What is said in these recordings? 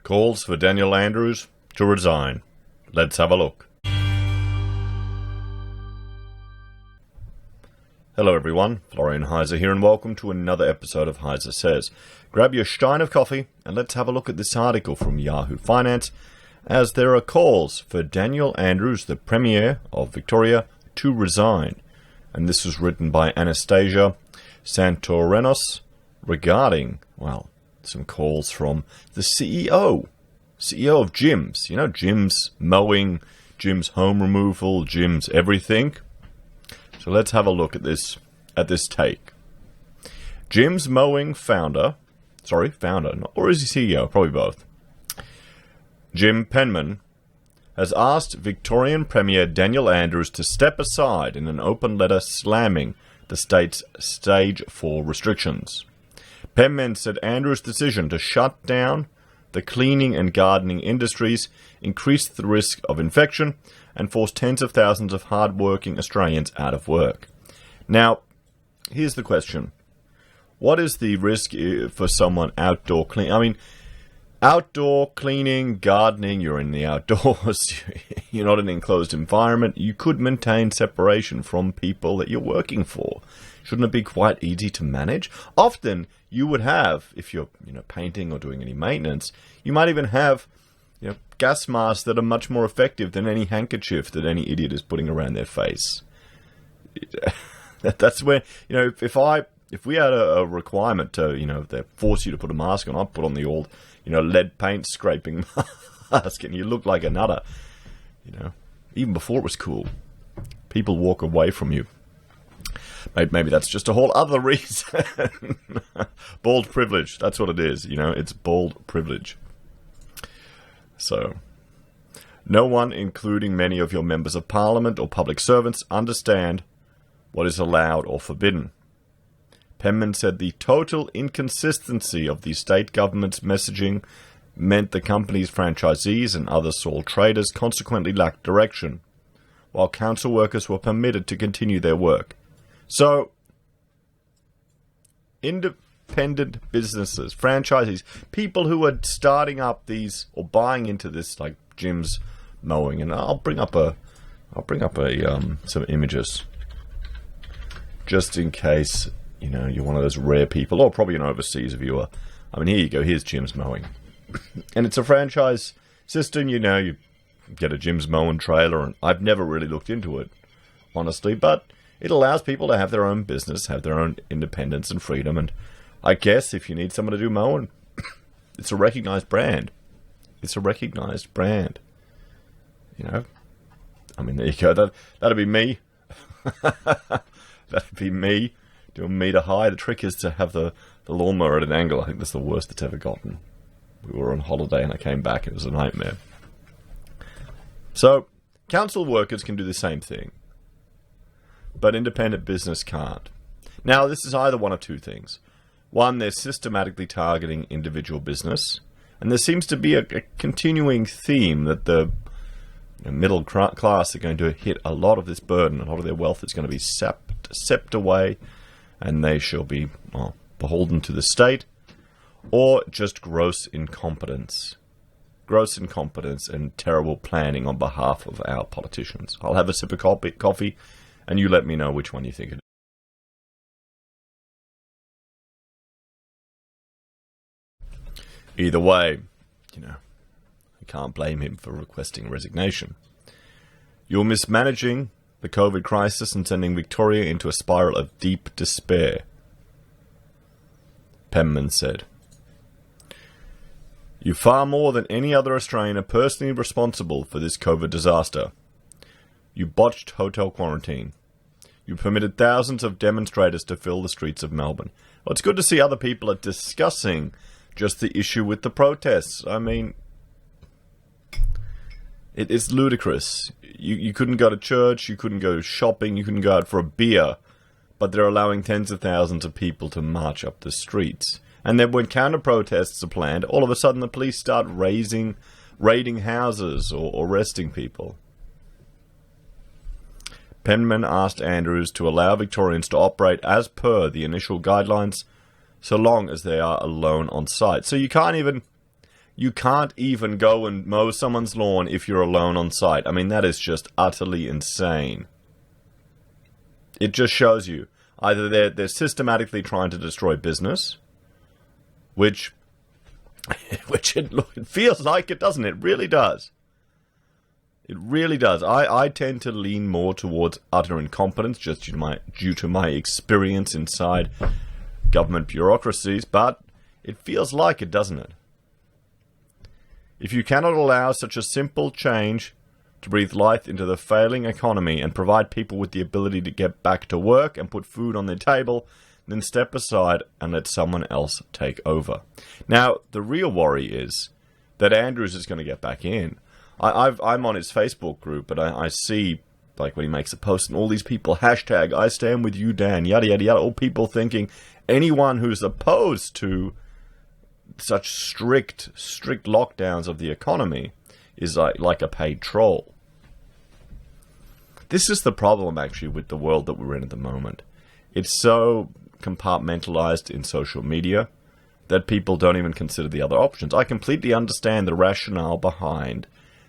Calls for Daniel Andrews to resign. Let's have a look. Hello everyone, Florian.heise here and welcome to another episode of HeiseSays. Grab your stein of coffee and let's have a look at this article from Yahoo Finance, as there are calls for Daniel Andrews, the Premier of Victoria, to resign. And this was written by Anastasia Santorenos regarding, well, some calls from the CEO of gyms. You know, gyms mowing, gyms home removal, gyms everything. So let's have a look at this take. Gyms mowing founder, or is he CEO? Probably both. Jim Penman has asked Victorian Premier Daniel Andrews to step aside in an open letter slamming the state's stage 4 restrictions. Penman said Andrews' decision to shut down the cleaning and gardening industries increased the risk of infection and forced tens of thousands of hard-working Australians out of work. Now, here's the question. What is the risk for someone outdoor cleaning? I mean, outdoor cleaning, gardening, you're in the outdoors, you're not in an enclosed environment. You could maintain separation from people that you're working for. Shouldn't it be quite easy to manage? Often you would have, if you're painting or doing any maintenance, you might even have gas masks that are much more effective than any handkerchief that any idiot is putting around their face. That's where, if we had a requirement to, they force you to put a mask on, I'd put on the old, lead paint scraping mask and you look like a nutter. Even before it was cool. People walk away from you. Maybe that's just a whole other reason. Bald privilege, that's what it is, it's bald privilege. So, no one, including many of your members of parliament or public servants, understand what is allowed or forbidden. Penman said the total inconsistency of the state government's messaging meant the company's franchisees and other sole traders consequently lacked direction, while council workers were permitted to continue their work. So, independent businesses, franchisees, people who are starting up these or buying into this, like gyms mowing, and I'll bring up some images just in case you're one of those rare people, or probably an overseas viewer. I mean, here you go. Here's gyms mowing, and it's a franchise system. You get a gyms mowing trailer, and I've never really looked into it, honestly, but it allows people to have their own business, have their own independence and freedom. And I guess if you need someone to do mowing, it's a recognized brand. It's a recognized brand. I mean, there you go. That'd be me. That'd be me doing me to high. The trick is to have the lawnmower at an angle. I think that's the worst it's ever gotten. We were on holiday and I came back. It was a nightmare. So, council workers can do the same thing, but independent business can't. Now, this is either one of two things. One, they're systematically targeting individual business, and there seems to be a continuing theme that the middle class are going to hit a lot of this burden. A lot of their wealth is going to be sapped away, and they shall be beholden to the state, or just gross incompetence. Gross incompetence and terrible planning on behalf of our politicians. I'll have a sip of coffee, and you let me know which one you think it is. Either way, I can't blame him for requesting resignation. You're mismanaging the COVID crisis and sending Victoria into a spiral of deep despair, Penman said. You're far more than any other Australian are personally responsible for this COVID disaster. You botched hotel quarantine. You permitted thousands of demonstrators to fill the streets of Melbourne. Well, it's good to see other people are discussing just the issue with the protests. I mean, it's ludicrous. You couldn't go to church, you couldn't go shopping, you couldn't go out for a beer, but they're allowing tens of thousands of people to march up the streets. And then when counter-protests are planned, all of a sudden the police start raiding houses or arresting people. Penman asked Andrews to allow Victorians to operate as per the initial guidelines, so long as they are alone on site. So you can't even You can't even go and mow someone's lawn if you're alone on site. I mean, that is just utterly insane. It just shows you either they're systematically trying to destroy business, which it feels like it, doesn't it? It really does. It really does. I tend to lean more towards utter incompetence just due to my experience inside government bureaucracies, but it feels like it, doesn't it? If you cannot allow such a simple change to breathe life into the failing economy and provide people with the ability to get back to work and put food on their table, then step aside and let someone else take over. Now, the real worry is that Andrews is going to get back in. I'm on his Facebook group, but I see, like, when he makes a post and all these people, hashtag, I stand with you, Dan, yada, yada, yada, all people thinking anyone who's opposed to such strict lockdowns of the economy is like a paid troll. This is the problem, actually, with the world that we're in at the moment. It's so compartmentalized in social media that people don't even consider the other options. I completely understand the rationale behind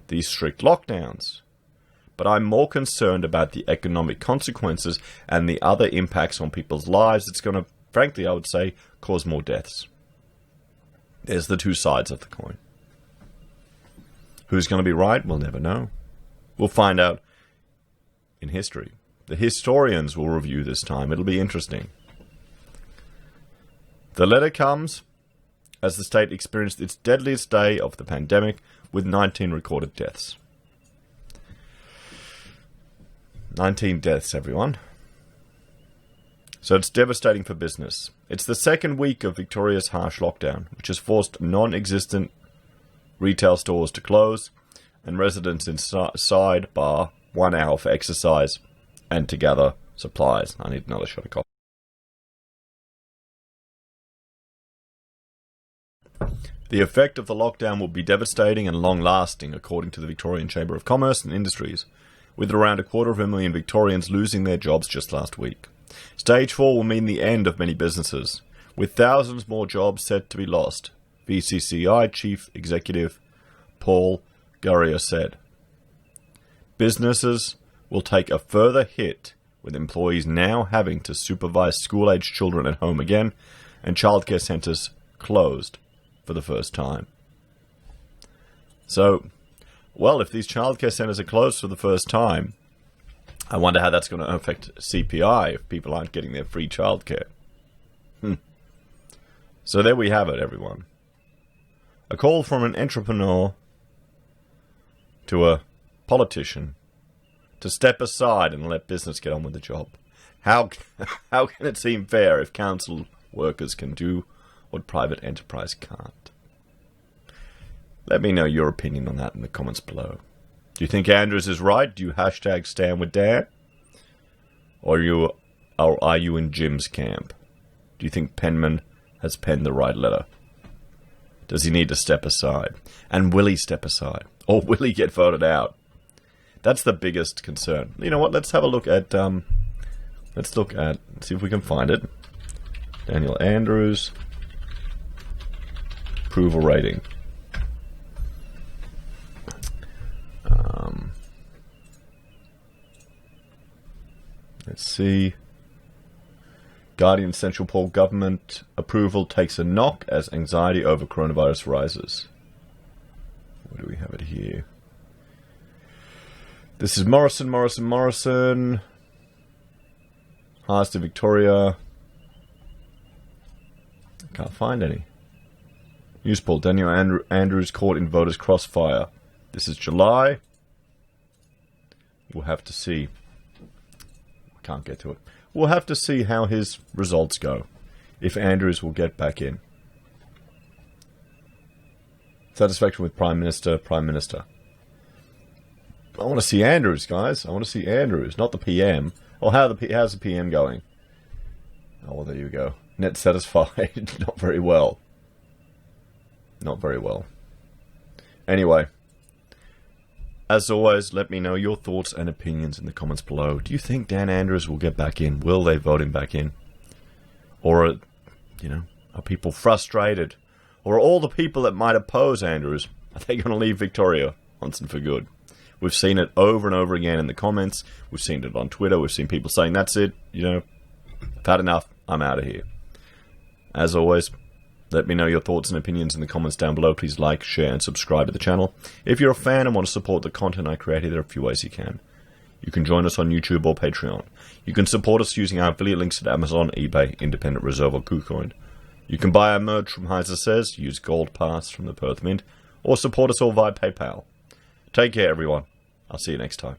these strict lockdowns, but I'm more concerned about the economic consequences and the other impacts on people's lives. It's going to, frankly, I would say, cause more deaths. There's the two sides of the coin. Who's going to be right? We'll never know. We'll find out in history. The historians will review this time. It'll be interesting. The letter comes as the state experienced its deadliest day of the pandemic with 19 recorded deaths. 19 deaths, everyone. So it's devastating for business. It's the second week of Victoria's harsh lockdown, which has forced non-existent retail stores to close and residents inside bar 1 hour for exercise and to gather supplies. I need another shot of coffee. The effect of the lockdown will be devastating and long-lasting, according to the Victorian Chamber of Commerce and Industries, with around 250,000 Victorians losing their jobs just last week. Stage 4 will mean the end of many businesses, with thousands more jobs set to be lost, VCCI Chief Executive Paul Gurrier said. Businesses will take a further hit, with employees now having to supervise school-aged children at home again, and childcare centres closed for the first time. So, well, if these childcare centres are closed for the first time, I wonder how that's going to affect CPI if people aren't getting their free childcare. So there we have it, everyone. A call from an entrepreneur to a politician to step aside and let business get on with the job. How can it seem fair if council workers can do what private enterprise can't? Let me know your opinion on that in the comments below. Do you think Andrews is right? Do you hashtag stand with Dan? Or are you in Jim's camp? Do you think Penman has penned the right letter? Does he need to step aside? And will he step aside? Or will he get voted out? That's the biggest concern. You know what? Let's have a look at, see if we can find it. Daniel Andrews, approval rating. Let's see. Guardian Central Poll government approval takes a knock as anxiety over coronavirus rises. Where do we have it here? This is Morrison. Heise to Victoria. Can't find any. News poll. Daniel Andrews caught in voters' crossfire. This is July. We'll have to see. Can't get to it. We'll have to see how his results go. If Andrews will get back in. Satisfaction with Prime Minister. I want to see Andrews, guys. I want to see Andrews, not the PM. Oh, how's the PM going? Oh, well, there you go. Net satisfied. Not very well. Anyway. As always, let me know your thoughts and opinions in the comments below. Do you think Dan Andrews will get back in? Will they vote him back in? Or, are people frustrated? Or all the people that might oppose Andrews, are they going to leave Victoria once and for good? We've seen it over and over again in the comments. We've seen it on Twitter. We've seen people saying, that's it, I've had enough. I'm out of here. As always, let me know your thoughts and opinions in the comments down below. Please like, share, and subscribe to the channel. If you're a fan and want to support the content I create, there are a few ways you can. You can join us on YouTube or Patreon. You can support us using our affiliate links at Amazon, eBay, Independent Reserve, or Kucoin. You can buy our merch from HeiseSays, use Gold Pass from the Perth Mint, or support us all via PayPal. Take care, everyone. I'll see you next time.